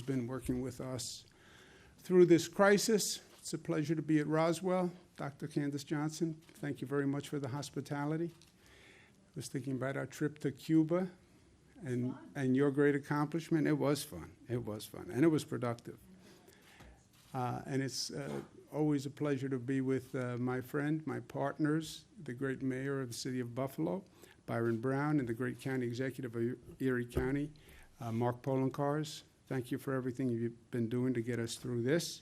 been working with us through this crisis. It's a pleasure to be at Roswell. Dr. Candace Johnson, thank you very much for the hospitality. I was thinking about our trip to Cuba and your great accomplishment. It was fun. It was fun. And it was productive. And it's always a pleasure to be with my friend, my partners, the great mayor of the city of Buffalo, Byron Brown, and the great county executive of Erie County, Mark Polenkars. Thank you for everything you've been doing to get us through this.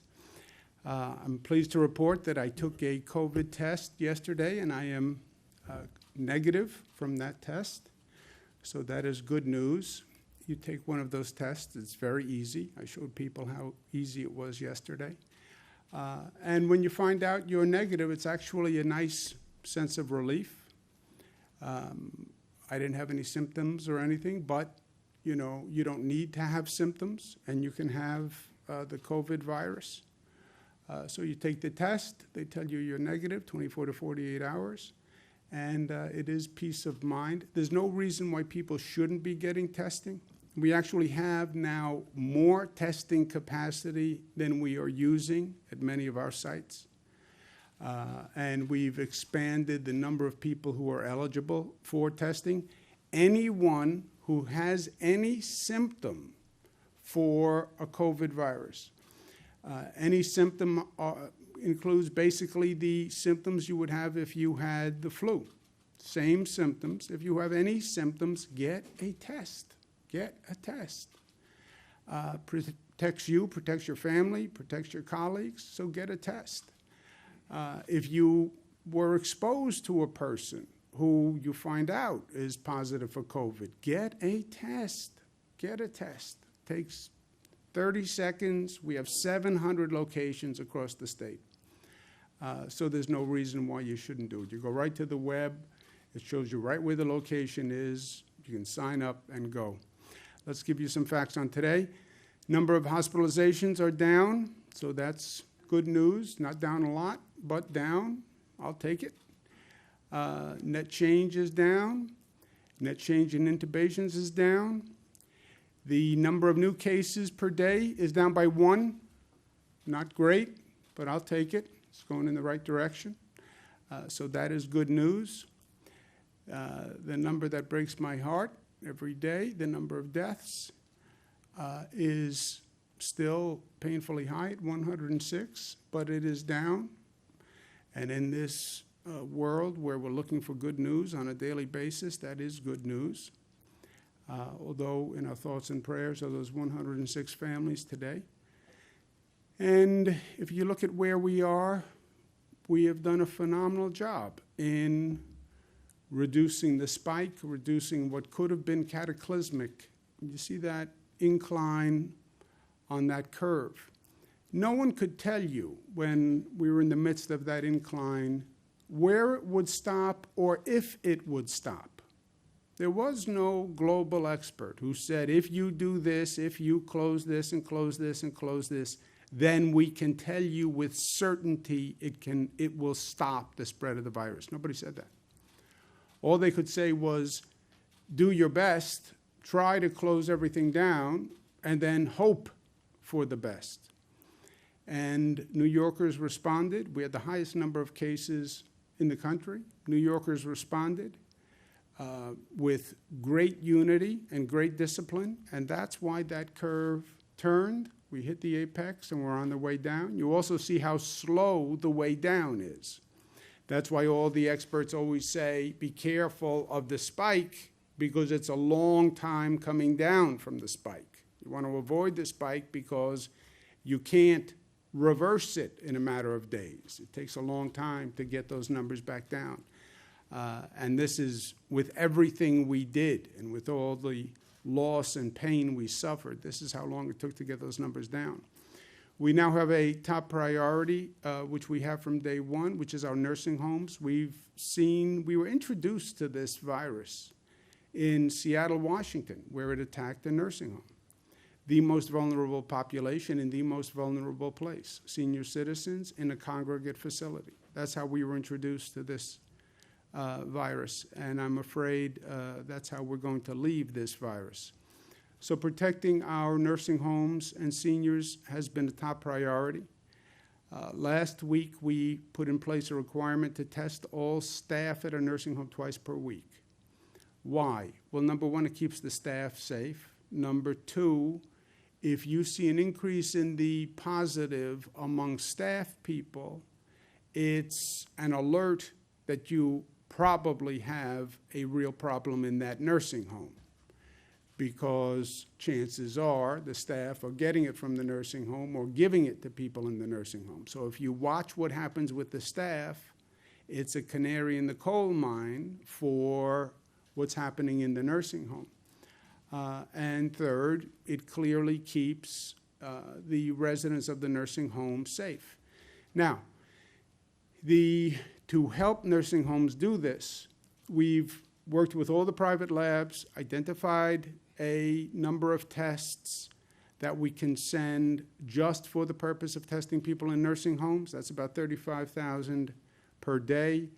I'm pleased to report that I took a COVID test yesterday, and I am negative from that test. So that is good news. You take one of those tests, it's very easy. I showed people how easy it was yesterday. And when you find out you're negative, it's actually a nice sense of relief. I didn't have any symptoms or anything, but you know, you don't need to have symptoms, and you can have the COVID virus. So you take the test, they tell you you're negative, 24 to 48 hours, and it is peace of mind. There's no reason why people shouldn't be getting testing. We actually have now more testing capacity than we are using at many of our sites. And we've expanded the number of people who are eligible for testing. Anyone who has any symptom for a COVID virus. Any symptom includes basically the symptoms you would have if you had the flu. Same symptoms. If you have any symptoms, get a test. Get a test. Protects you, protects your family, protects your colleagues, so get a test. If you were exposed to a person who you find out is positive for COVID, get a test. Get a test. Takes 30 seconds. We have 700 locations across the state. So there's no reason why you shouldn't do it. You go right to the web. It shows you right where the location is. You can sign up and go. Let's give you some facts on today. Number of hospitalizations are down, so that's good news. Not down a lot, but down. I'll take it. Net change is down. Net change in intubations is down. The number of new cases per day is down by 1. Not great, but I'll take it. It's going in the right direction. So that is good news. The number that breaks my heart every day, the number of deaths, is still painfully high at 106, but it is down. And in this world where we're looking for good news on a daily basis, that is good news. Although in our thoughts and prayers are those 106 families today. And if you look at where we are, we have done a phenomenal job in reducing the spike, reducing what could have been cataclysmic. You see that incline on that curve. No one could tell you when we were in the midst of that incline where it would stop or if it would stop. There was no global expert who said, if you do this, if you close this and close this and close this, then we can tell you with certainty it will stop the spread of the virus. Nobody said that. All they could say was, do your best, try to close everything down, and then hope for the best. And New Yorkers responded. We had the highest number of cases in the country. New Yorkers responded with great unity and great discipline, and that's why that curve turned. We hit the apex, and we're on the way down. You also see how slow the way down is. That's why all the experts always say, be careful of the spike, because it's a long time coming down from the spike. You want to avoid the spike because you can't reverse it in a matter of days. It takes a long time to get those numbers back down. And this is with everything we did and with all the loss and pain we suffered. This is how long it took to get those numbers down. We now have a top priority, which we have from day one, which is our nursing homes. We were introduced to this virus in Seattle, Washington, where it attacked a nursing home. The most vulnerable population in the most vulnerable place, senior citizens in a congregate facility. That's how we were introduced to this virus, and I'm afraid that's how we're going to leave this virus. So protecting our nursing homes and seniors has been a top priority. Last week, we put in place a requirement to test all staff at a nursing home twice per week. Why? Well, number one, it keeps the staff safe. Number two, if you see an increase in the positive among staff people, it's an alert that you probably have a real problem in that nursing home, because chances are the staff are getting it from the nursing home or giving it to people in the nursing home. So if you watch what happens with the staff, it's a canary in the coal mine for what's happening in the nursing home. And third, it clearly keeps the residents of the nursing home safe. Now, to help nursing homes do this, we've worked with all the private labs, identified a number of tests that we can send just for the purpose of testing people in nursing homes. That's about 35,000 per day.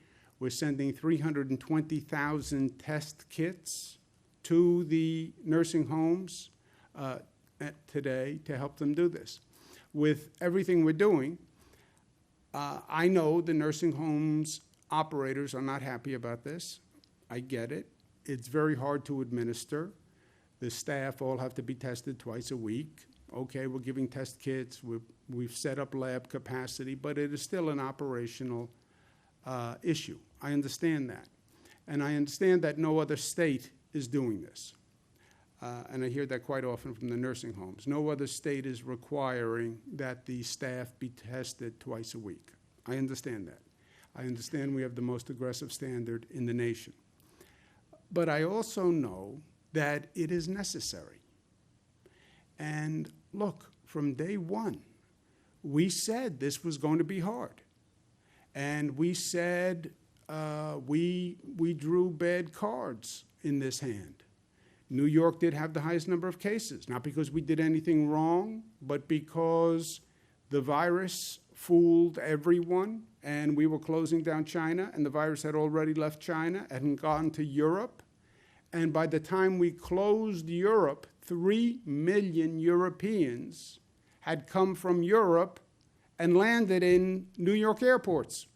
We're sending 320,000 test kits to the nursing homes today to help them do this. With everything we're doing, I know the nursing homes operators are not happy about this. I get it. It's very hard to administer. The staff all have to be tested twice a week. Okay, we're giving test kits. We've set up lab capacity, but it is still an operational issue. I understand that. And I understand that no other state is doing this. And I hear that quite often from the nursing homes. No other state is requiring that the staff be tested twice a week. I understand that. I understand we have the most aggressive standard in the nation. But I also know that it is necessary. And look, from day one, we said this was going to be hard. And we said we drew bad cards in this hand. New York did have the highest number of cases, not because we did anything wrong, but because the virus fooled everyone, and we were closing down China, and the virus had already left China and gone to Europe. And by the time we closed Europe, 3 million Europeans had come from Europe and landed in New York airports.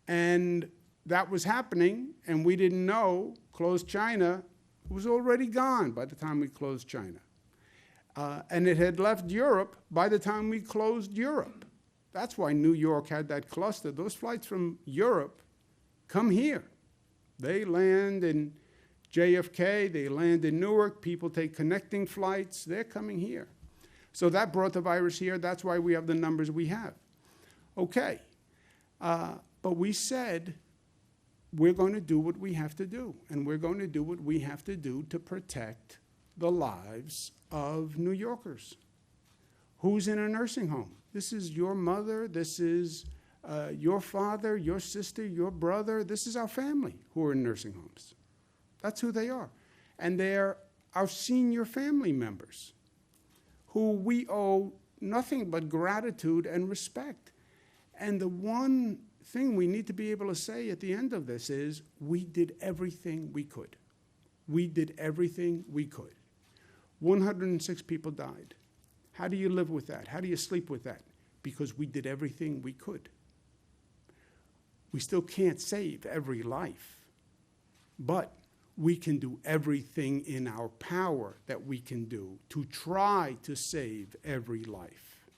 And that was happening, and we didn't know. Closed China was already gone by the time we closed China. And it had left Europe by the time we closed Europe. That's why New York had that cluster. Those flights from Europe come here. They land in JFK, they land in Newark, people take connecting flights, they're coming here. So that brought the virus here. That's why we have the numbers we have. Okay, but we said we're going to do what we have to do, and we're going to do what we have to do to protect the lives of New Yorkers. Who's in a nursing home? This is your mother, this is your father, your sister, your brother. This is our family who are in nursing homes. That's who they are. And they're our senior family members who we owe nothing but gratitude and respect. And the one thing we need to be able to say at the end of this is we did everything we could. We did everything we could. 106 people died. How do you live with that? How do you sleep with that? Because we did everything we could. We still can't save every life, but we can do everything in our power that we can do to try to save every life.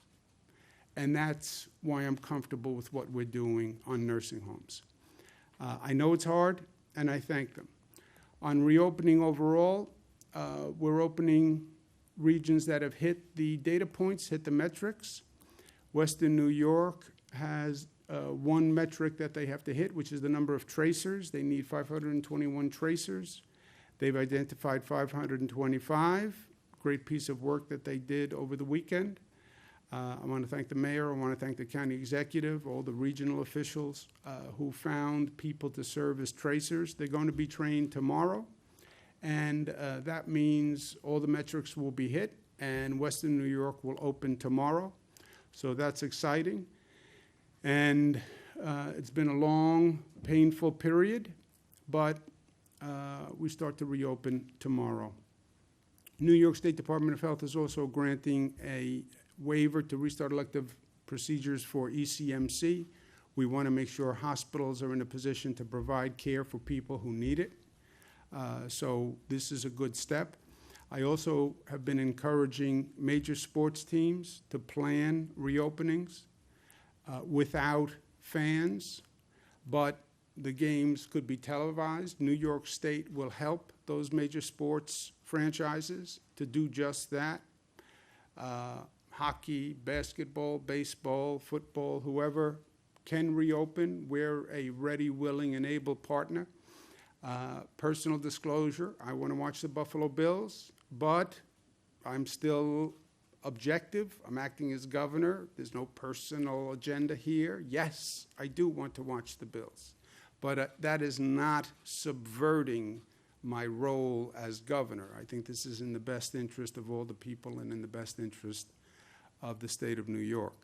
And that's why I'm comfortable with what we're doing on nursing homes. I know it's hard, and I thank them. On reopening overall, we're opening regions that have hit the data points, hit the metrics. Western New York has one metric that they have to hit, which is the number of tracers. They need 521 tracers. They've identified 525. Great piece of work that they did over the weekend. I want to thank the mayor. I want to thank the county executive, all the regional officials who found people to serve as tracers. They're going to be trained tomorrow, and that means all the metrics will be hit, and Western New York will open tomorrow. So that's exciting. And it's been a long, painful period, but we start to reopen tomorrow. New York State Department of Health is also granting a waiver to restart elective procedures for ECMC. We want to make sure hospitals are in a position to provide care for people who need it. So this is a good step. I also have been encouraging major sports teams to plan reopenings without fans, but the games could be televised. New York State will help those major sports franchises to do just that. Hockey, basketball, baseball, football, whoever can reopen, we're a ready, willing, and able partner. Personal disclosure, I want to watch the Buffalo Bills, but I'm still objective. I'm acting as governor. There's no personal agenda here. Yes, I do want to watch the Bills, but that is not subverting my role as governor. I think this is in the best interest of all the people and in the best interest of the state of New York,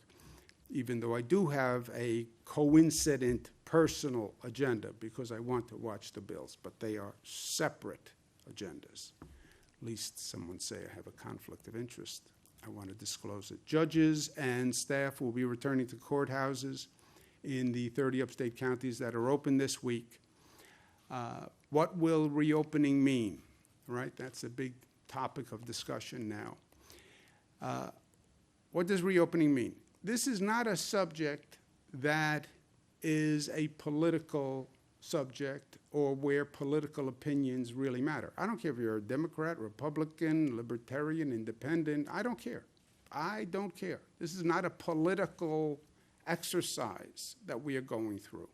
even though I do have a coincident personal agenda because I want to watch the Bills, but they are separate agendas. At least someone say I have a conflict of interest. I want to disclose it. Judges and staff will be returning to courthouses in the 30 upstate counties that are open this week. What will reopening mean? Right, that's a big topic of discussion now. What does reopening mean? This is not a subject that is a political subject or where political opinions really matter. I don't care if you're a Democrat, Republican, Libertarian, Independent. I don't care. I don't care. This is not a political exercise that we are going through.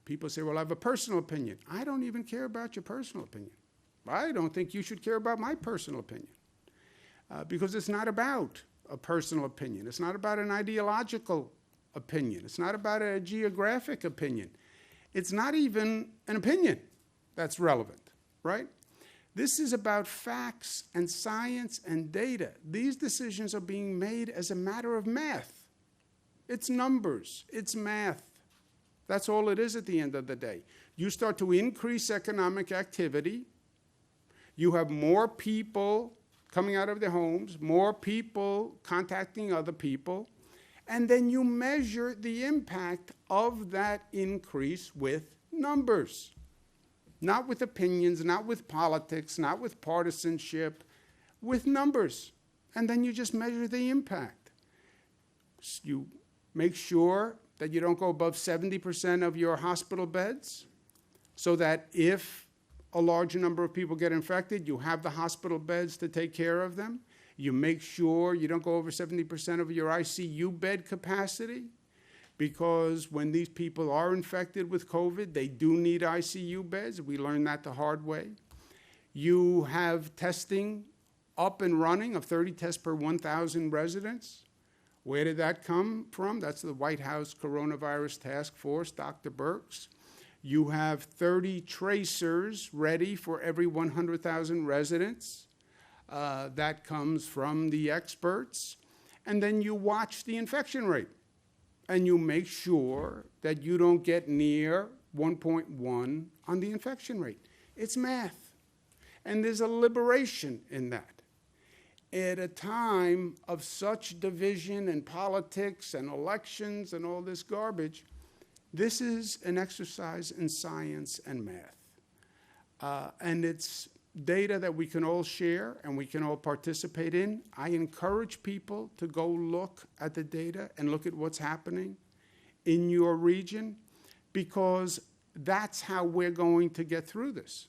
People say, well, I have a personal opinion. I don't even care about your personal opinion. I don't think you should care about my personal opinion because it's not about a personal opinion. It's not about an ideological opinion. It's not about a geographic opinion. It's not even an opinion that's relevant, right? This is about facts and science and data. These decisions are being made as a matter of math. It's numbers. It's math. That's all it is at the end of the day. You start to increase economic activity. You have more people coming out of their homes, more people contacting other people, and then you measure the impact of that increase with numbers. Not with opinions, not with politics, not with partisanship, with numbers. And then you just measure the impact. You make sure that you don't go above 70% of your hospital beds, so that if a large number of people get infected, you have the hospital beds to take care of them. You make sure you don't go over 70% of your ICU bed capacity, because when these people are infected with COVID, they do need ICU beds. We learned that the hard way. You have testing up and running of 30 tests per 1,000 residents. Where did that come from? That's the White House Coronavirus Task Force, Dr. Birx. You have 30 tracers ready for every 100,000 residents. That comes from the experts. And then you watch the infection rate. And you make sure that you don't get near 1.1 on the infection rate. It's math. And there's a liberation in that. At a time of such division and politics and elections and all this garbage, this is an exercise in science and math. And it's data that we can all share and we can all participate in. I encourage people to go look at the data and look at what's happening in your region, because that's how we're going to get through this,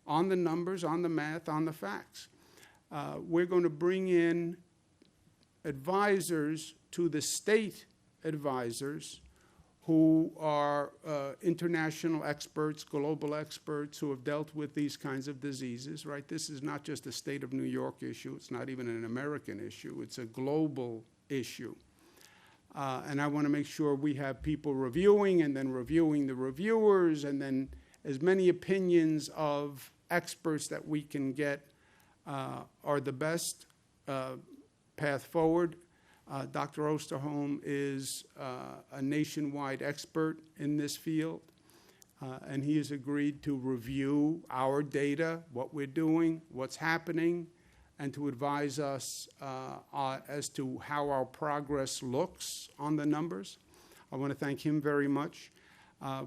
on the numbers, on the math, on the facts. We're going to bring in advisors to the state advisors who are international experts, global experts who have dealt with these kinds of diseases, right? This is not just a state of New York issue. It's not even an American issue. It's a global issue. And I want to make sure we have people reviewing and then reviewing the reviewers, and then as many opinions of experts that we can get are the best path forward. Dr. Osterholm is a nationwide expert in this field. And he has agreed to review our data, what we're doing, what's happening, and to advise us as to how our progress looks on the numbers. I want to thank him very much.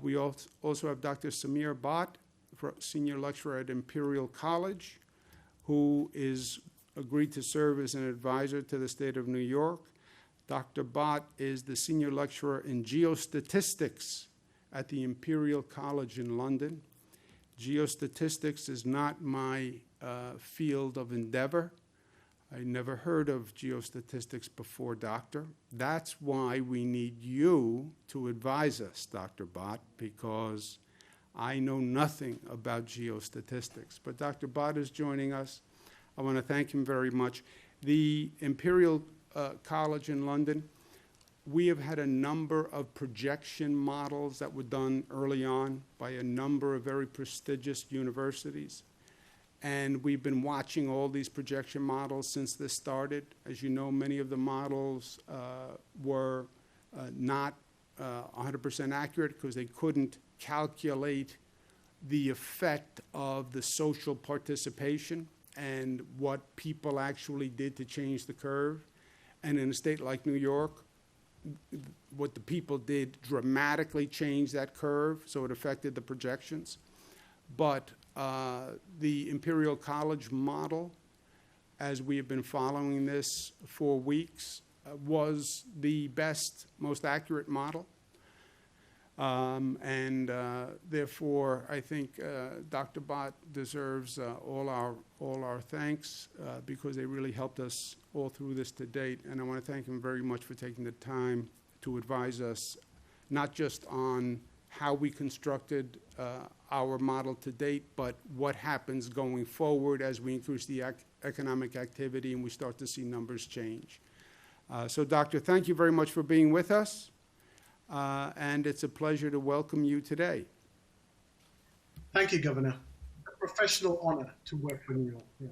We also have Dr. Samir Bhatt, senior lecturer at Imperial College, who is agreed to serve as an advisor to the state of New York. Dr. Bhatt is the senior lecturer in geostatistics at the Imperial College in London. Geostatistics is not my field of endeavor. I never heard of geostatistics before, Doctor. That's why we need you to advise us, Dr. Bhatt, because I know nothing about geostatistics. But Dr. Bhatt is joining us. I want to thank him very much. The Imperial College in London, we have had a number of projection models that were done early on by a number of very prestigious universities. And we've been watching all these projection models since this started. As you know, many of the models were not 100% accurate because they couldn't calculate the effect of the social participation and what people actually did to change the curve. And in a state like New York, what the people did dramatically changed that curve, so it affected the projections. But the Imperial College model, as we have been following this for weeks, was the best, most accurate model. Therefore, I think Dr. Bhatt deserves all our thanks because they really helped us all through this to date. And I want to thank him very much for taking the time to advise us, not just on how we constructed our model to date, but what happens going forward as we increase the economic activity and we start to see numbers change. So, Doctor, thank you very much for being with us. And it's a pleasure to welcome you today. Thank you, Governor. A professional honor to work for New York. Yeah.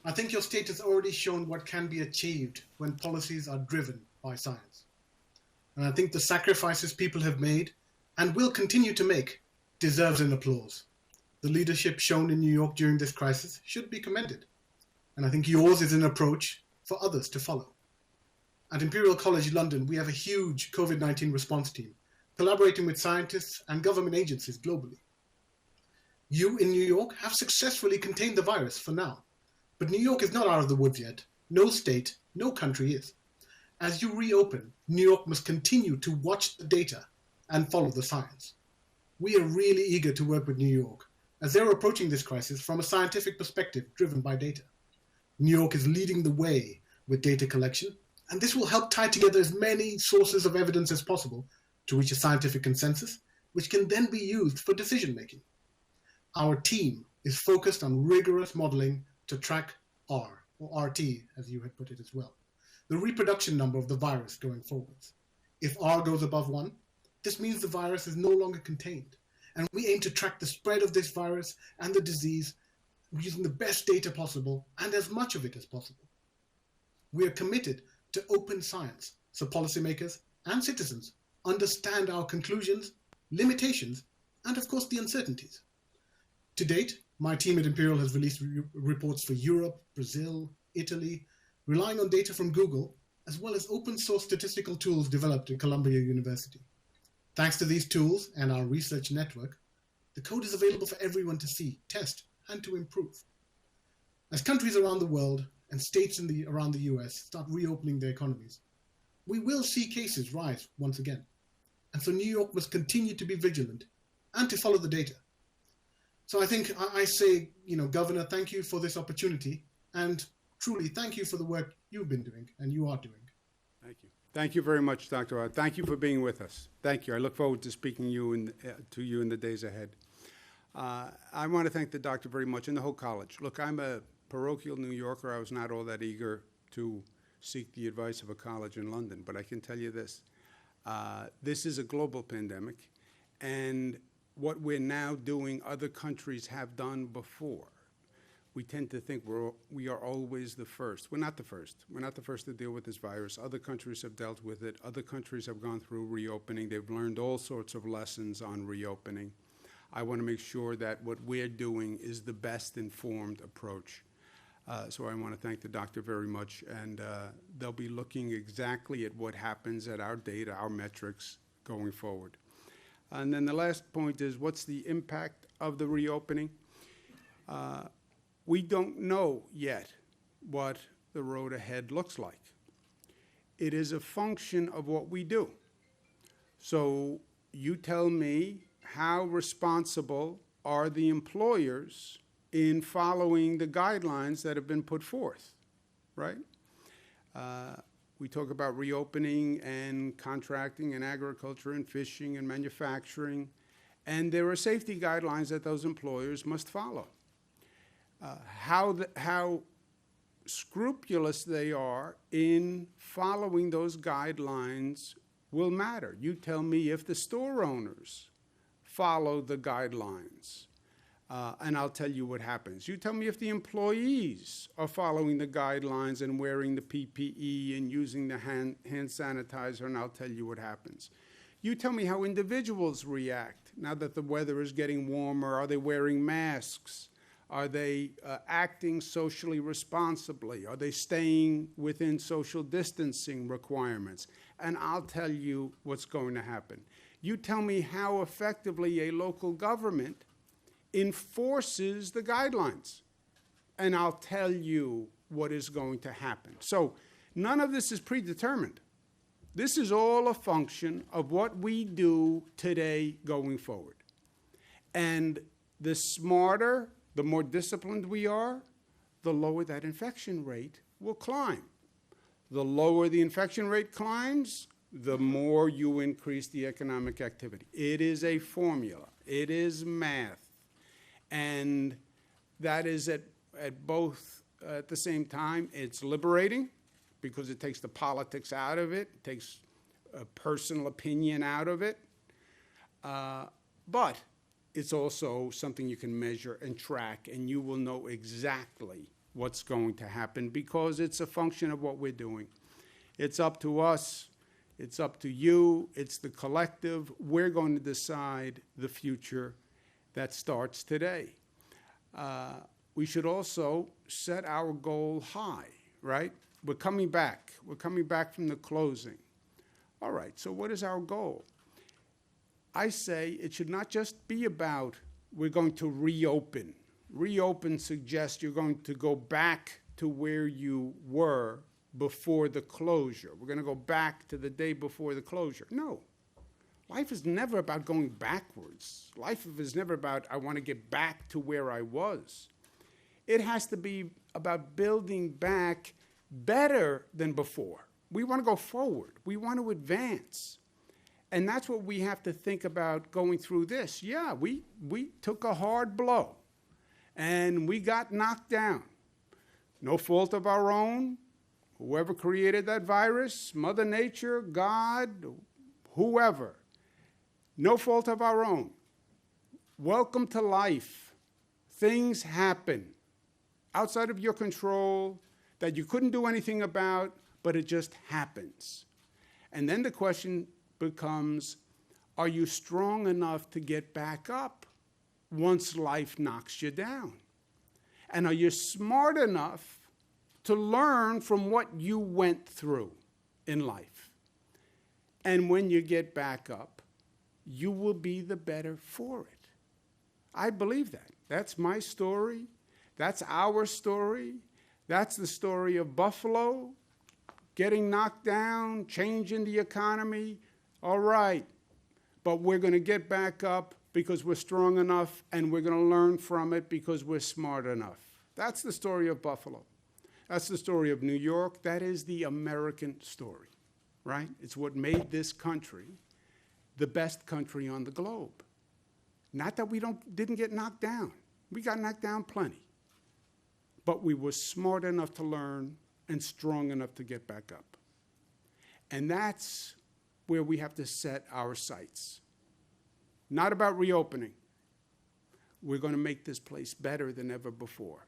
I think your state has already shown what can be achieved when policies are driven by science. And I think the sacrifices people have made and will continue to make deserves an applause. The leadership shown in New York during this crisis should be commended. And I think yours is an approach for others to follow. At Imperial College London, we have a huge COVID-19 response team, collaborating with scientists and government agencies globally. You in New York have successfully contained the virus for now, but New York is not out of the woods yet. No state, no country is. As you reopen, New York must continue to watch the data and follow the science. We are really eager to work with New York, as they're approaching this crisis from a scientific perspective driven by data. New York is leading the way with data collection, and this will help tie together as many sources of evidence as possible to reach a scientific consensus, which can then be used for decision-making. Our team is focused on rigorous modeling to track R, or RT, as you had put it as well, the reproduction number of the virus going forwards. If R goes above 1, this means the virus is no longer contained, and we aim to track the spread of this virus and the disease using the best data possible and as much of it as possible. We are committed to open science so policymakers and citizens understand our conclusions, limitations, and of course the uncertainties. To date, my team at Imperial has released reports for Europe, Brazil, Italy, relying on data from Google, as well as open source statistical tools developed at Columbia University. Thanks to these tools and our research network, the code is available for everyone to see, test, and to improve. As countries around the world and states around the US start reopening their economies, we will see cases rise once again. And so New York must continue to be vigilant and to follow the data. So I think I say, Governor, thank you for this opportunity, and truly thank you for the work you've been doing and you are doing. Thank you. Thank you very much, Dr. Bhatt. Thank you for being with us. Thank you. I look forward to speaking to you in the days ahead. I want to thank the doctor very much and the whole college. Look, I'm a parochial New Yorker. I was not all that eager to seek the advice of a college in London, but I can tell you this. This is a global pandemic, and what we're now doing, other countries have done before. we tend to think we are always the first. We're not the first. We're not the first to deal with this virus. Other countries have dealt with it. Other countries have gone through reopening. They've learned all sorts of lessons on reopening. I want to make sure that what we're doing is the best informed approach. So I want to thank the doctor very much, and they'll be looking exactly at what happens at our data, our metrics going forward. And then the last point is, what's the impact of the reopening? We don't know yet what the road ahead looks like. It is a function of what we do. So you tell me, how responsible are the employers in following the guidelines that have been put forth, right? We talk about reopening and contracting and agriculture and fishing and manufacturing, and there are safety guidelines that those employers must follow. How scrupulous they are in following those guidelines will matter. You tell me if the store owners follow the guidelines, and I'll tell you what happens. You tell me if the employees are following the guidelines and wearing the PPE and using the hand sanitizer, and I'll tell you what happens. You tell me how individuals react now that the weather is getting warmer. Are they wearing masks? Are they acting socially responsibly? Are they staying within social distancing requirements? And I'll tell you what's going to happen. You tell me how effectively a local government enforces the guidelines, and I'll tell you what is going to happen. So none of this is predetermined. This is all a function of what we do today going forward. And the smarter, the more disciplined we are, the lower that infection rate will climb. The lower the infection rate climbs, the more you increase the economic activity. It is a formula. It is math. And that is at both at the same time. It's liberating because it takes the politics out of it, it takes a personal opinion out of it. But it's also something you can measure and track, and you will know exactly what's going to happen because it's a function of what we're doing. It's up to us. It's up to you. It's the collective. We're going to decide the future that starts today. We should also set our goal high, right? We're coming back. We're coming back from the closing. All right, so what is our goal? I say it should not just be about we're going to reopen. Reopen suggests you're going to go back to where you were before the closure. We're going to go back to the day before the closure. No. Life is never about going backwards. Life is never about, I want to get back to where I was. It has to be about building back better than before. We want to go forward. We want to advance. And that's what we have to think about going through this. Yeah, we took a hard blow, and we got knocked down. No fault of our own. Whoever created that virus, Mother Nature, God, whoever. No fault of our own. Welcome to life. Things happen outside of your control that you couldn't do anything about, but it just happens. And then the question becomes, are you strong enough to get back up once life knocks you down? And are you smart enough to learn from what you went through in life? And when you get back up, you will be the better for it. I believe that. That's my story. That's our story. That's the story of Buffalo, getting knocked down, changing the economy. All right, but we're going to get back up because we're strong enough, and we're going to learn from it because we're smart enough. That's the story of Buffalo. That's the story of New York. That is the American story, right? It's what made this country the best country on the globe. Not that we didn't get knocked down. We got knocked down plenty. But we were smart enough to learn and strong enough to get back up. And that's where we have to set our sights. Not about reopening. We're going to make this place better than ever before.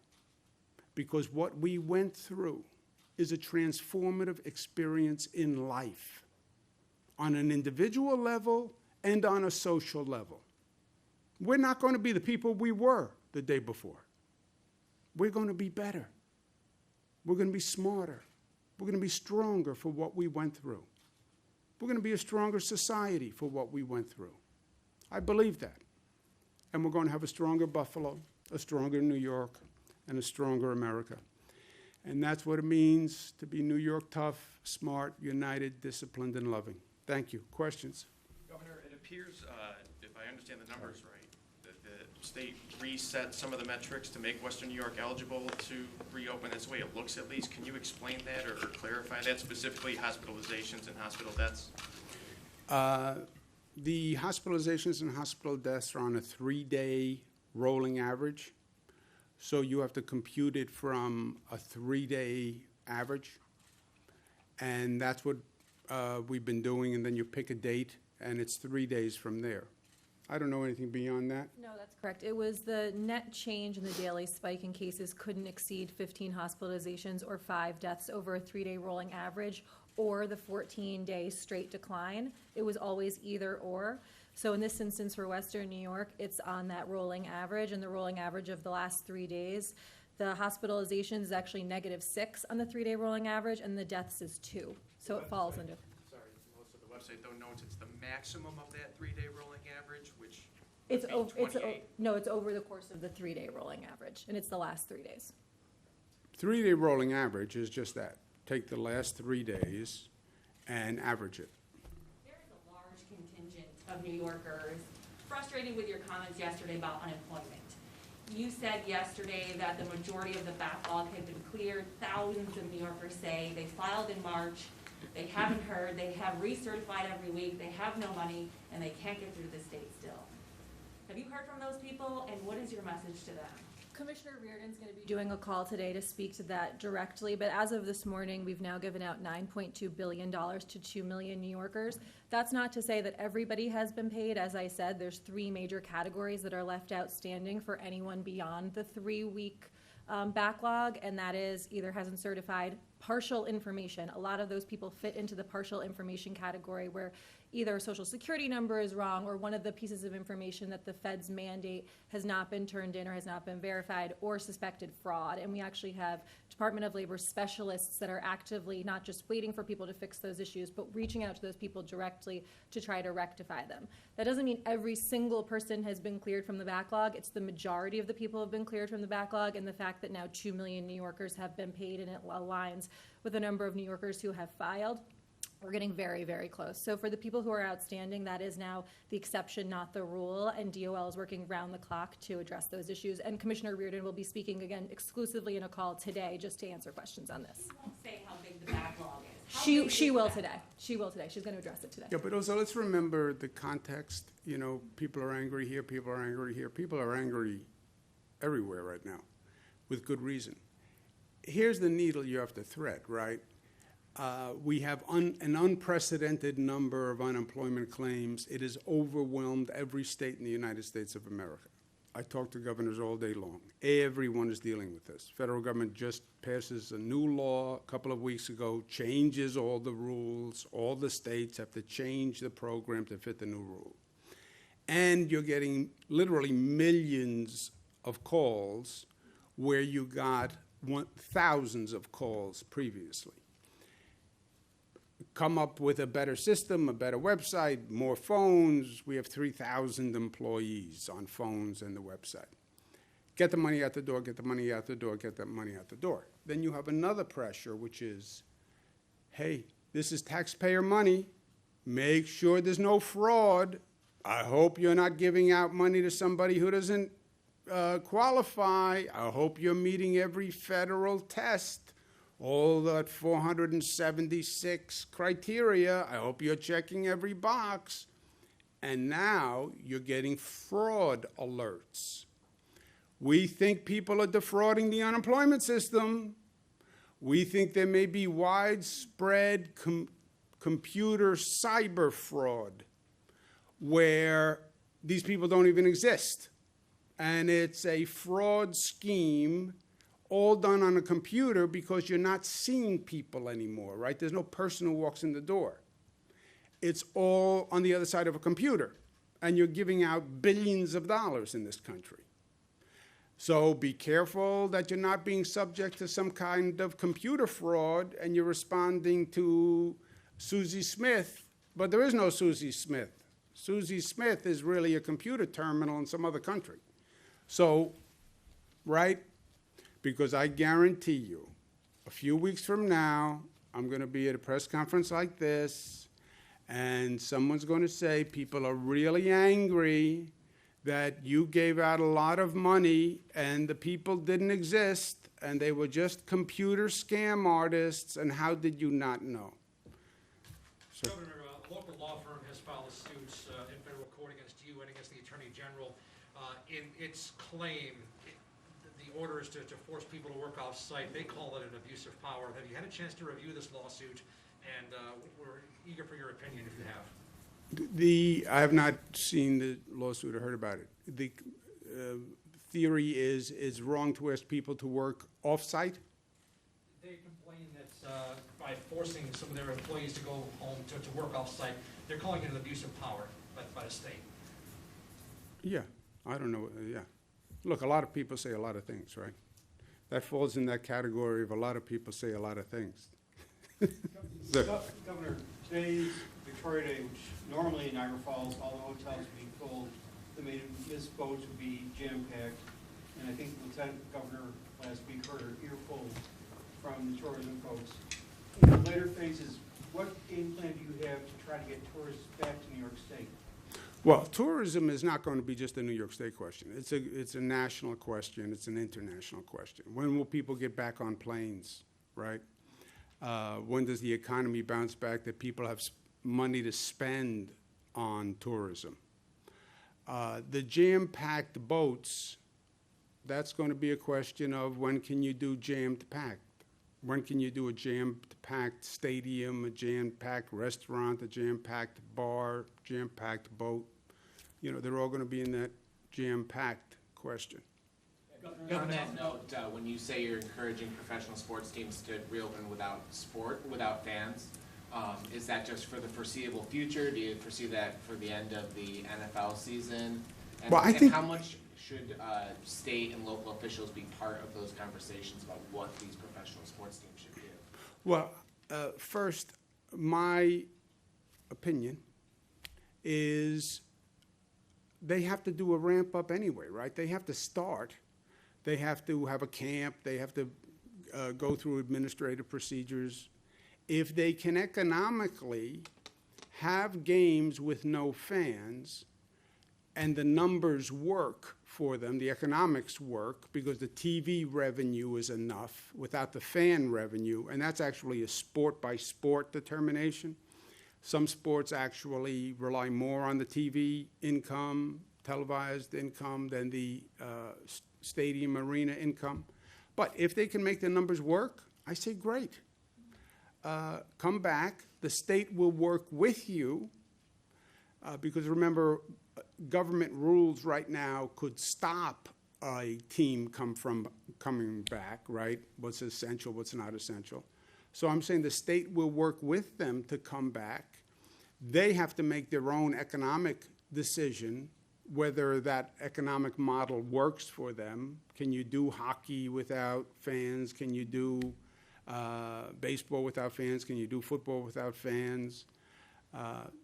because what we went through is a transformative experience in life on an individual level and on a social level. We're not going to be the people we were the day before. We're going to be better. We're going to be smarter. We're going to be stronger for what we went through. We're going to be a stronger society for what we went through. I believe that. And we're going to have a stronger Buffalo, a stronger New York, and a stronger America. And that's what it means to be New York tough, smart, united, disciplined, and loving. Thank you. Questions? Governor, it appears, if I understand the numbers right, that the state reset some of the metrics to make Western New York eligible to reopen. That's the way it looks, at least. Can you explain that or clarify that, specifically hospitalizations and hospital deaths? The hospitalizations and hospital deaths are on a 3-day rolling average. So you have to compute it from a 3-day average. And that's what we've been doing. And then you pick a date, and it's 3 days from there. I don't know anything beyond that. No, that's correct. It was the net change in the daily spike in cases couldn't exceed 15 hospitalizations or 5 deaths over a 3-day rolling average, or the 14-day straight decline. It was always either or. So in this instance for Western New York, it's on that rolling average, and the rolling average of the last 3 days. The hospitalizations is actually -6 on the 3-day rolling average, and the deaths is 2. So it falls under. Sorry, Melissa, the website though notes it's the maximum of that 3-day rolling average, which It's would be over. $28. It's over the course of the 3-day rolling average, and it's the last 3 days. 3-day rolling average is just that. Take the last 3 days and average it. There is a large contingent of New Yorkers frustrated with your comments yesterday about unemployment. You said yesterday that the majority of the backlog had been cleared. Thousands of New Yorkers say they filed in March, they haven't heard, they have recertified every week, they have no money, and they can't get through the state still. Have you heard from those people, and what is your message to them? Commissioner Reardon's going to be doing a call today to speak to that directly, but as of this morning, we've now given out $9.2 billion to 2 million New Yorkers. That's not to say that everybody has been paid. As I said, there's 3 major categories that are left outstanding for anyone beyond the 3-week backlog, and that is either hasn't certified partial information. A lot of those people fit into the partial information category where either a social security number is wrong or one of the pieces of information that the Fed's mandate has not been turned in or has not been verified, or suspected fraud. And we actually have Department of Labor specialists that are actively not just waiting for people to fix those issues, but reaching out to those people directly to try to rectify them. That doesn't mean every single person has been cleared from the backlog. It's the majority of the people have been cleared from the backlog, and the fact that now 2 million New Yorkers have been paid, and it aligns with the number of New Yorkers who have filed. We're getting very, very close. So for the people who are outstanding, that is now the exception, not the rule, and DOL is working round the clock to address those issues. And Commissioner Reardon will be speaking again exclusively in a call today just to answer questions on this. You won't say how big the backlog is. How She big will is the today. backlog? She will today. She's going to address it today. Yeah, but also let's remember the context. You know, people are angry here, people are angry here. People are angry everywhere right now with good reason. Here's the needle you have to thread, right? We have an unprecedented number of unemployment claims. It has overwhelmed every state in the United States of America. I talk to governors all day long. Everyone is dealing with this. Federal government just passes a new law a couple of weeks ago, changes all the rules. All the states have to change the program to fit the new rule. And you're getting literally millions of calls where you got thousands of calls previously. Come up with a better system, a better website, more phones. We have 3,000 employees on phones and the website. Get the money out the door, get the money out the door, get that money out the door. Then you have another pressure, which is, hey, this is taxpayer money. Make sure there's no fraud. I hope you're not giving out money to somebody who doesn't qualify. I hope you're meeting every federal test. All that 476 criteria, I hope you're checking every box. And now you're getting fraud alerts. We think people are defrauding the unemployment system. We think there may be widespread computer cyber fraud where these people don't even exist. And it's a fraud scheme all done on a computer because you're not seeing people anymore, right? There's no person who walks in the door. It's all on the other side of a computer, and you're giving out billions of dollars in this country. So be careful that you're not being subject to some kind of computer fraud and you're responding to Susie Smith, but there is no Susie Smith. Susie Smith is really a computer terminal in some other country. So, right? Because I guarantee you, a few weeks from now, I'm going to be at a press conference like this, and someone's going to say people are really angry that you gave out a lot of money and the people didn't exist and they were just computer scam artists, and how did you not know? So, Governor, a local law firm has filed a suit in federal court against you and against the Attorney General. In its claim, the order is to force people to work off-site. They call it an abuse of power. Have you had a chance to review this lawsuit? And we're eager for your opinion if you have. I have not seen the lawsuit or heard about it. The theory is it's wrong to ask people to work off-site? They complain that by forcing some of their employees to go home to work off-site, they're calling it an abuse of power by the state. Yeah, I don't know, yeah. Look, a lot of people say a lot of things, right? That falls in that category of a lot of people say a lot of things. Governor, today's Victoria Day, which normally in Niagara Falls, all the hotels would be full, the Miss boats would be jam-packed, and I think the Lieutenant Governor last week heard her earful from the tourism folks. In the later phases, what game plan do you have to try to get tourists back to New York State? Well, tourism is not going to be just a New York State question. It's a national question. It's an international question. When will people get back on planes, right? When does the economy bounce back that people have money to spend on tourism? The jam-packed boats, that's going to be a question of when can you do jammed-packed? When can you do a jam-packed stadium, a jam-packed restaurant, a jam-packed bar, jam-packed boat? You know, they're all going to be in that jam-packed question. On that note, when you say you're encouraging professional sports teams to reopen without fans, is that just for the foreseeable future? Do you foresee that for the end of the NFL season? And, well, I think how much should state and local officials be part of those conversations about what these professional sports teams should do? Well, first, my opinion is they have to do a ramp up anyway, right? They have to start. They have to have a camp. They have to go through administrative procedures. If they can economically have games with no fans and the numbers work for them, the economics work, because the TV revenue is enough without the fan revenue, and that's actually a sport-by-sport determination. Some sports actually rely more on the TV income, televised income, than the stadium arena income. But if they can make the numbers work, I say great. Come back. The state will work with you because remember, government rules right now could stop a team coming back, right? What's essential, what's not essential. So I'm saying the state will work with them to come back. They have to make their own economic decision whether that economic model works for them. Can you do hockey without fans? Can you do baseball without fans? Can you do football without fans?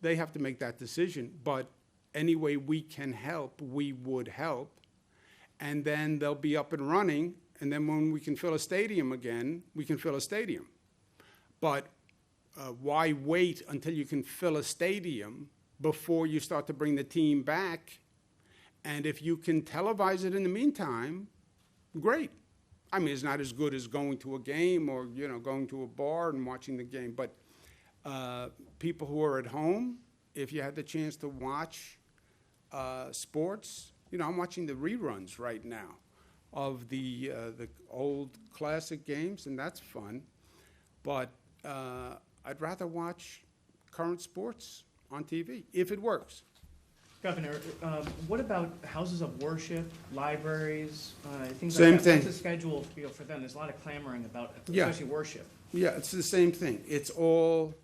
They have to make that decision. But any way we can help, we would help. And then they'll be up and running. And then when we can fill a stadium again, we can fill a stadium. But why wait until you can fill a stadium before you start to bring the team back? And if you can televise it in the meantime, great. I mean, it's not as good as going to a game or, you know, going to a bar and watching the game. But people who are at home, if you had the chance to watch sports, you know, I'm watching the reruns right now of the old classic games, and that's fun. But I'd rather watch current sports on TV if it works. Governor, what about houses of worship, libraries, things Same like that? thing. What's the schedule, for them? There's a lot of clamoring about, Yeah. especially worship. Yeah, it's the same thing. It's all,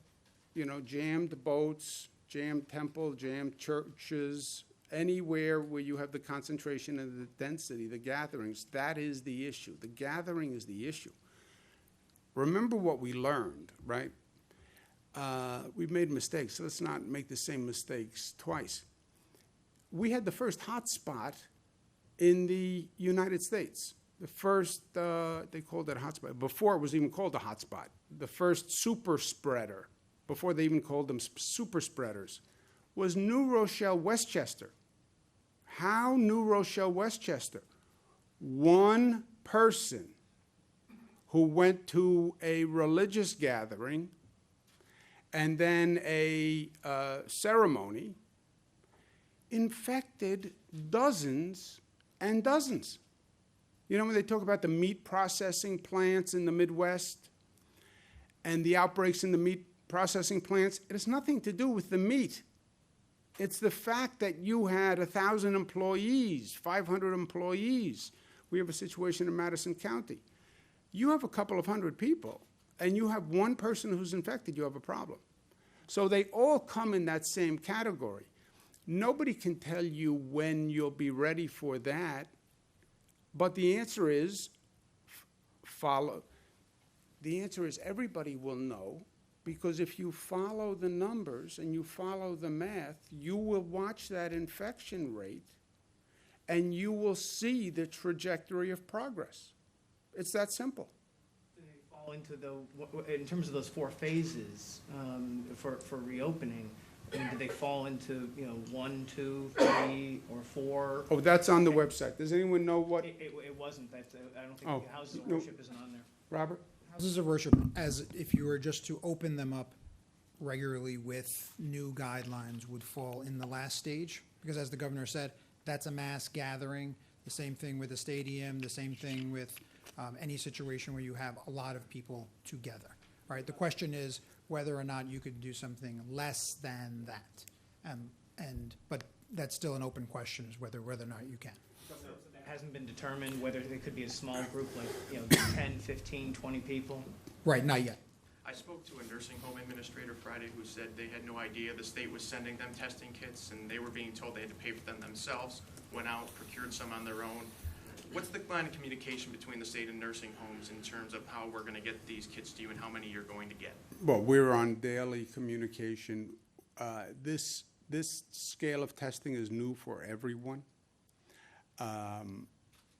jammed boats, jammed temple, jammed churches, anywhere where you have the concentration and the density, the gatherings, that is the issue. The gathering is the issue. Remember what we learned, right? We've made mistakes, so let's not make the same mistakes twice. We had the first hotspot in the United States. The first, they called it a hotspot, before it was even called a hotspot. The first super spreader, before they even called them super spreaders, was New Rochelle, Westchester. How New Rochelle, Westchester? One person who went to a religious gathering and then a ceremony infected dozens and dozens. When they talk about the meat processing plants in the Midwest and the outbreaks in the meat processing plants, it has nothing to do with the meat. It's the fact that you had 1,000 employees, 500 employees. We have a situation in Madison County. You have a couple of hundred people, and you have one person who's infected, you have a problem. So they all come in that same category. Nobody can tell you when you'll be ready for that, but the answer is follow. The answer is everybody will know, because if you follow the numbers and you follow the math, you will watch that infection rate and you will see the trajectory of progress. It's that simple. Do they fall into in terms of those 4 phases for reopening, do they fall into, 1, 2, 3, or 4? Oh, that's on the website. Does anyone know what? It wasn't. I don't think Oh, the houses of no. worship isn't on there. Robert? Houses of worship, as if you were just to open them up regularly with new guidelines, would fall in the last stage, because as the governor said, that's a mass gathering. The same thing with a stadium, the same thing with any situation where you have a lot of people together, right? The question is whether or not you could do something less than that. But that's still an open question, is whether or not you can. It hasn't been determined whether it could be a small group, like 10, 15, 20 people. Right, not yet. I spoke to a nursing home administrator Friday who said they had no idea the state was sending them testing kits, and they were being told they had to pay for them themselves, went out, procured some on their own. What's the line of communication between the state and nursing homes in terms of how we're going to get these kits to you and how many you're going to get? Well, we're on daily communication. This scale of testing is new for everyone.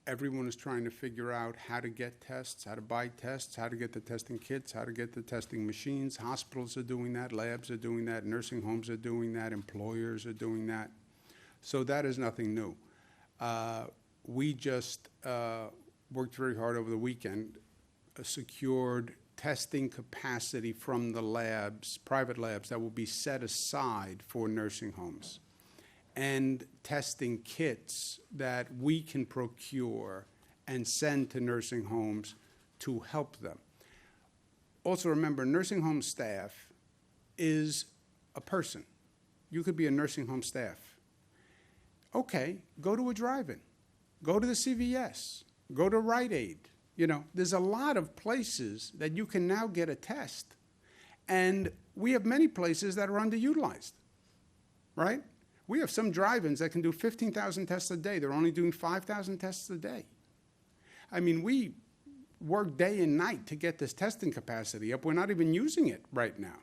Everyone is trying to figure out how to get tests, how to buy tests, how to get the testing kits, how to get the testing machines. Hospitals are doing that, labs are doing that, nursing homes are doing that, employers are doing that. So that is nothing new. We just worked very hard over the weekend, secured testing capacity from the labs, private labs, that will be set aside for nursing homes, and testing kits that we can procure and send to nursing homes to help them. Also remember, nursing home staff is a person. You could be a nursing home staff. Okay, go to a drive-in. Go to the CVS. Go to Rite Aid. There's a lot of places that you can now get a test. And we have many places that are underutilized, right? We have some drive-ins that can do 15,000 tests a day. They're only doing 5,000 tests a day. I mean, we work day and night to get this testing capacity up. We're not even using it right now.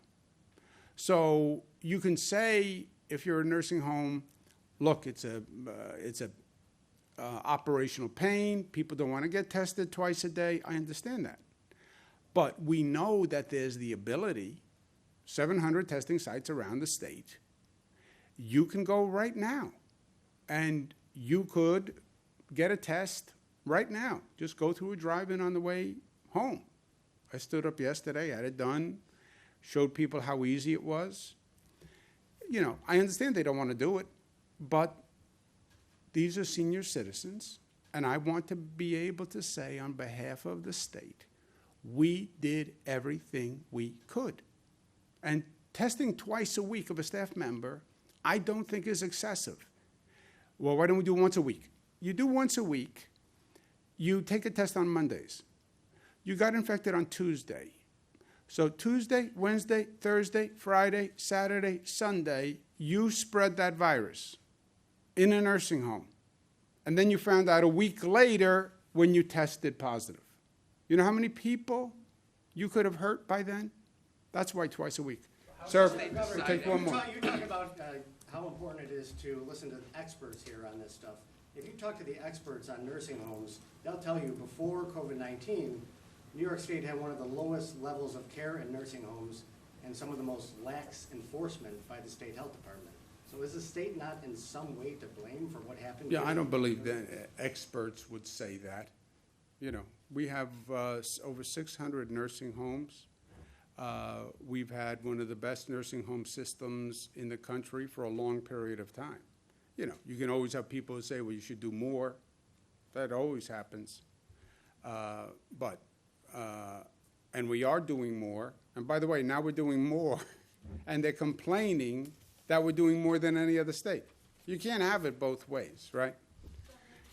So you can say, if you're a nursing home, look, it's a operational pain. People don't want to get tested twice a day. I understand that. But we know that there's the ability, 700 testing sites around the state. You can go right now, and you could get a test right now. Just go through a drive-in on the way home. I stood up yesterday, had it done, showed people how easy it was. I understand they don't want to do it, but these are senior citizens, and I want to be able to say on behalf of the state, we did everything we could. And testing twice a week of a staff member, I don't think is excessive. Well, why don't we do once a week? You do once a week. You take a test on Mondays. You got infected on Tuesday. So Tuesday, Wednesday, Thursday, Friday, Saturday, Sunday, you spread that virus in a nursing home. And then you found out a week later when you tested positive. You know how many people you could have hurt by then? That's why twice a week. Sir, take one more. You talk about how important it is to listen to experts here on this stuff. If you talk to the experts on nursing homes, they'll tell you before COVID-19, New York State had one of the lowest levels of care in nursing homes and some of the most lax enforcement by the state health department. So is the state not in some way to blame for what happened? Yeah, I don't believe that experts would say that. You know, we have over 600 nursing homes. We've had one of the best nursing home systems in the country for a long period of time. You know, you can always have people who say, well, you should do more. That always happens. And we are doing more. And by the way, now we're doing more. And they're complaining that we're doing more than any other state. You can't have it both ways, right?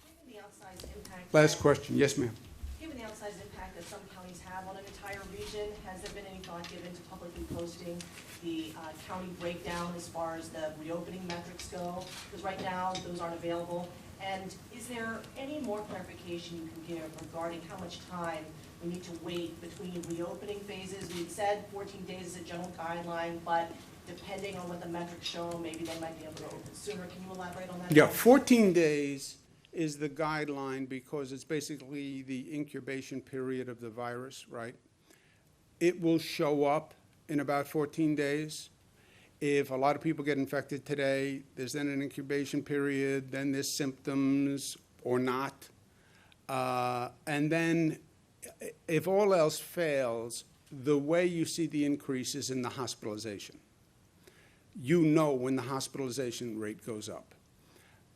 Given the outsized impact. Last question. Yes, ma'am. Given the outsized impact that some counties have on an entire region, has there been any thought given to publicly posting the county breakdown as far as the reopening metrics go? Because right now, those aren't available. And is there any more clarification you can give regarding how much time we need to wait between reopening phases? We've said 14 days is a general guideline, but depending on what the metrics show, maybe they might be able to open sooner. Can you elaborate on that? Yeah, 14 days is the guideline because it's basically the incubation period of the virus, right? It will show up in about 14 days. If a lot of people get infected today, there's then an incubation period, then there's symptoms or not. And then if all else fails, the way you see the increase is in the hospitalization. You know when the hospitalization rate goes up.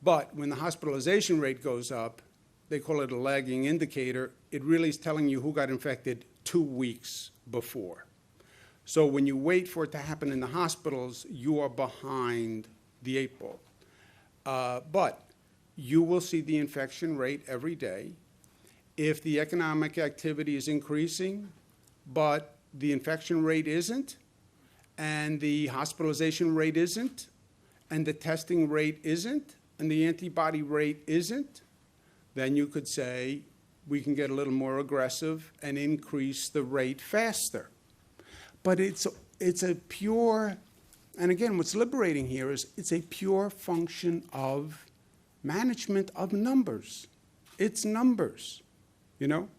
But when the hospitalization rate goes up, they call it a lagging indicator. It really is telling you who got infected 2 weeks before. So when you wait for it to happen in the hospitals, you are behind the 8 ball. But you will see the infection rate every day. If the economic activity is increasing, but the infection rate isn't, and the hospitalization rate isn't, and the testing rate isn't, and the antibody rate isn't, then you could say we can get a little more aggressive and increase the rate faster. But it's a pure, and again, what's liberating here is it's a pure function of management of numbers. It's numbers, you know?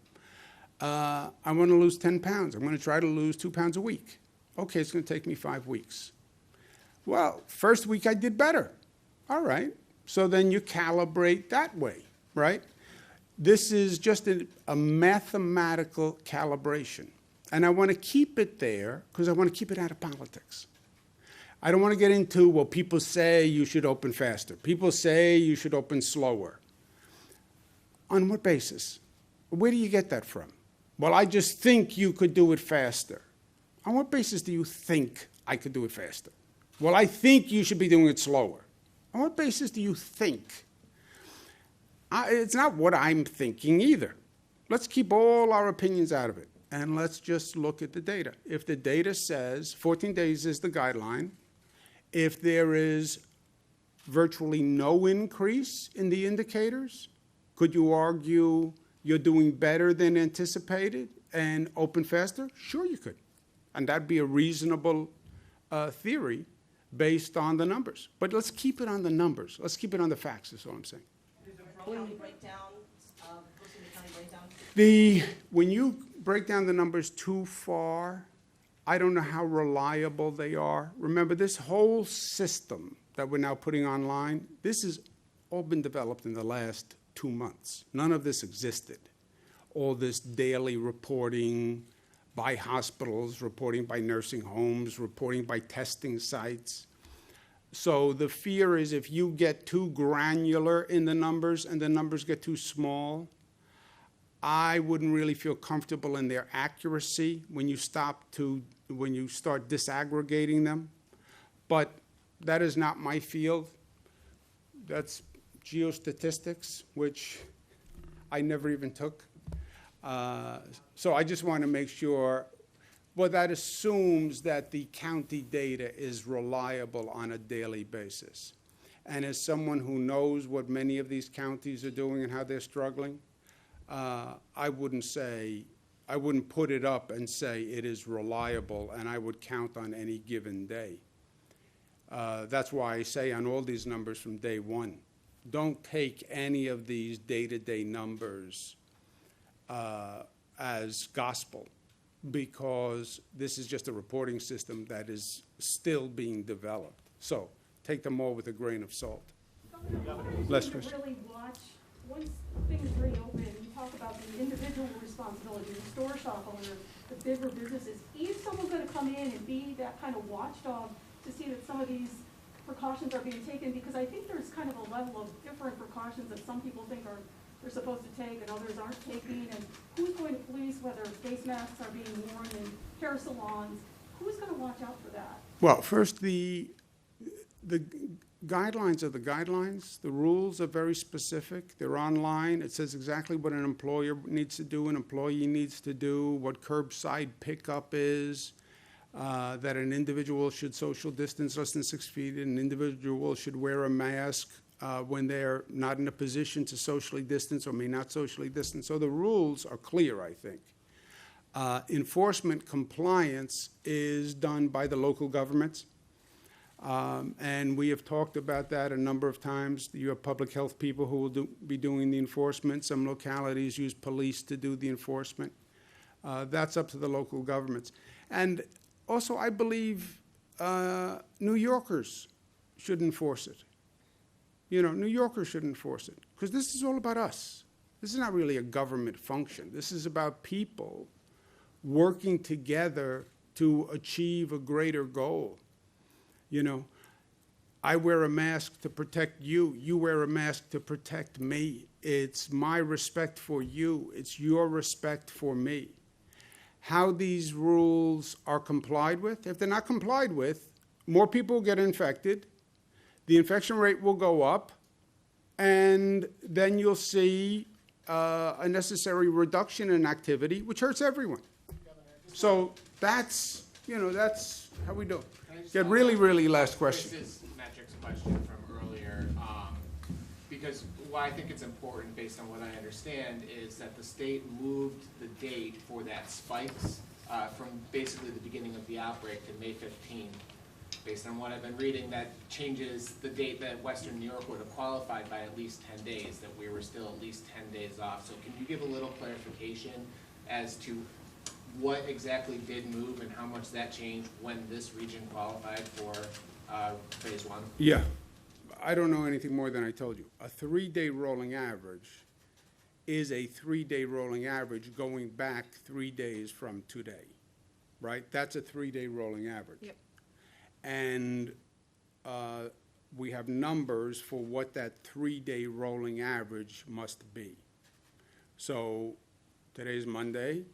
I want to lose 10 pounds. I'm going to try to lose 2 pounds a week. Okay, it's going to take me 5 weeks. Well, first week I did better. All right. So then you calibrate that way, right? This is just a mathematical calibration. And I want to keep it there because I want to keep it out of politics. I don't want to get into, well, people say you should open faster. People say you should open slower. On what basis? Where do you get that from? Well, I just think you could do it faster. On what basis do you think I could do it faster? Well, I think you should be doing it slower. On what basis do you think? It's not what I'm thinking either. Let's keep all our opinions out of it, and let's just look at the data. If the data says 14 days is the guideline, if there is virtually no increase in the indicators, could you argue you're doing better than anticipated and open faster? Sure you could. And that'd be a reasonable theory based on the numbers. But let's keep it on the numbers. Let's keep it on the facts, is all I'm saying. County breakdown, posting the county breakdown? When you break down the numbers too far, I don't know how reliable they are. Remember, this whole system that we're now putting online, this has all been developed in the last 2 months. None of this existed. All this daily reporting by hospitals, reporting by nursing homes, reporting by testing sites. So the fear is if you get too granular in the numbers and the numbers get too small, I wouldn't really feel comfortable in their accuracy when you start disaggregating them. But that is not my field. That's geostatistics, which I never even took. So I just want to make sure, well, that assumes that the county data is reliable on a daily basis. And as someone who knows what many of these counties are doing and how they're struggling, I wouldn't put it up and say it is reliable and I would count on any given day. That's why I say on all these numbers from day one, don't take any of these day-to-day numbers as gospel, because this is just a reporting system that is still being developed. So take them all with a grain of salt. Last question. Really watch, once things reopen, you talk about the individual responsibility, the store shop owner, the bigger businesses. Is someone going to come in and be that kind of watchdog to see that some of these precautions are being taken? Because I think there's kind of a level of different precautions that some people think are they're supposed to take and others aren't taking. And who's going to police whether face masks are being worn in hair salons? Who's going to watch out for that? Well, first, the guidelines are the guidelines. The rules are very specific. They're online. It says exactly what an employer needs to do, an employee needs to do, what curbside pickup is, that an individual should social distance less than 6 feet, an individual should wear a mask when they're not in a position to socially distance or may not socially distance. So the rules are clear, I think. Enforcement compliance is done by the local governments. And we have talked about that a number of times. You have public health people who will be doing the enforcement. Some localities use police to do the enforcement. That's up to the local governments. And also, I believe New Yorkers should enforce it. You know, New Yorkers should enforce it, because this is all about us. This is not really a government function. This is about people working together to achieve a greater goal. You know, I wear a mask to protect you. You wear a mask to protect me. It's my respect for you. It's your respect for me. How these rules are complied with, if they're not complied with, more people will get infected, the infection rate will go up, and then you'll see a necessary reduction in activity, which hurts everyone. So that's, you know, that's how we do it. Get really last question. Chris's metrics question from earlier, because why I think it's important, based on what I understand, is that the state moved the date for that spikes from basically the beginning of the outbreak to May 15th. Based on what I've been reading, that changes the date that Western New York would have qualified by at least 10 days, that we were still at least 10 days off. So can you give a little clarification as to what exactly did move and how much that changed when this region qualified for phase one? Yeah, I don't know anything more than I told you. A 3-day rolling average is a 3-day rolling average going back 3 days from today, right? That's a 3-day rolling average. Yep. And we have numbers for what that 3-day rolling average must be. So today's Monday,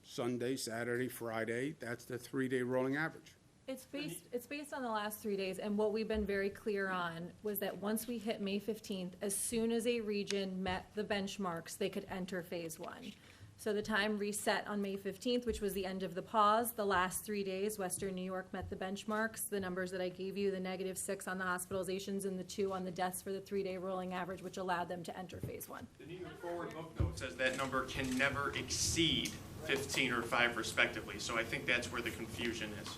Sunday, Saturday, Friday, that's the 3-day rolling average. It's based on the last 3 days, and what we've been very clear on was that once we hit May 15th, as soon as a region met the benchmarks, they could enter phase one. So the time reset on May 15th, which was the end of the pause. The last 3 days, Western New York met the benchmarks. The numbers that I gave you, the -6 on the hospitalizations and the 2 on the deaths for the 3-day rolling average, which allowed them to enter phase one. The New York Forward Book note says that number can never exceed 15 or 5 respectively, so I think that's where the confusion is.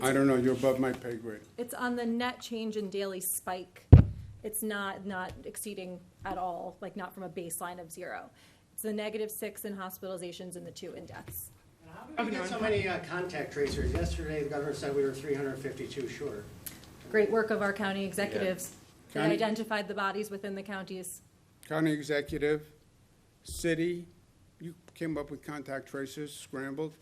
I don't know, you're above my pay grade. It's on the net change in daily spike. It's not exceeding at all, like not from a baseline of 0. It's the -6 in hospitalizations and the 2 in deaths. How did we get so many contact tracers? Yesterday, the governor said we were 352 short. Great work of our county executives. They County- identified the bodies within the counties. County executive, city, you came up with contact tracers, scrambled.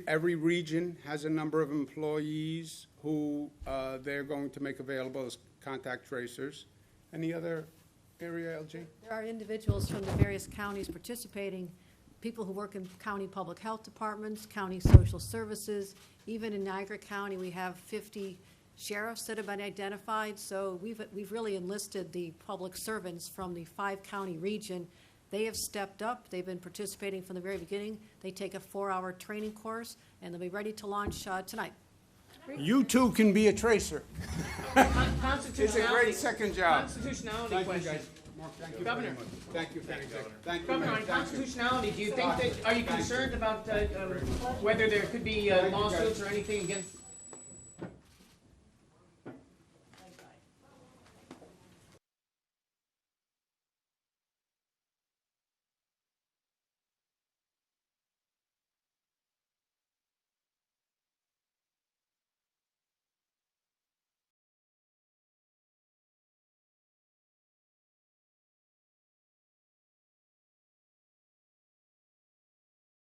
Every region has a number of employees who they're going to make available as contact tracers. Any other area, LG? There are individuals from the various counties participating, people who work in county public health departments, county social services. Even in Niagara County, we have 50 sheriffs that have been identified. So we've really enlisted the public servants from the 5-county region. They have stepped up. They've been participating from the very beginning. They take a 4-hour training course, and they'll be ready to launch tonight. You too can be a tracer. Constitutionality. It's a great second job. Constitutionality question. Thank you Governor. very much. Thank you, thank you. Thank you. Governor, on Thank you. constitutionality, do you think that, are you concerned about whether there could be lawsuits or anything against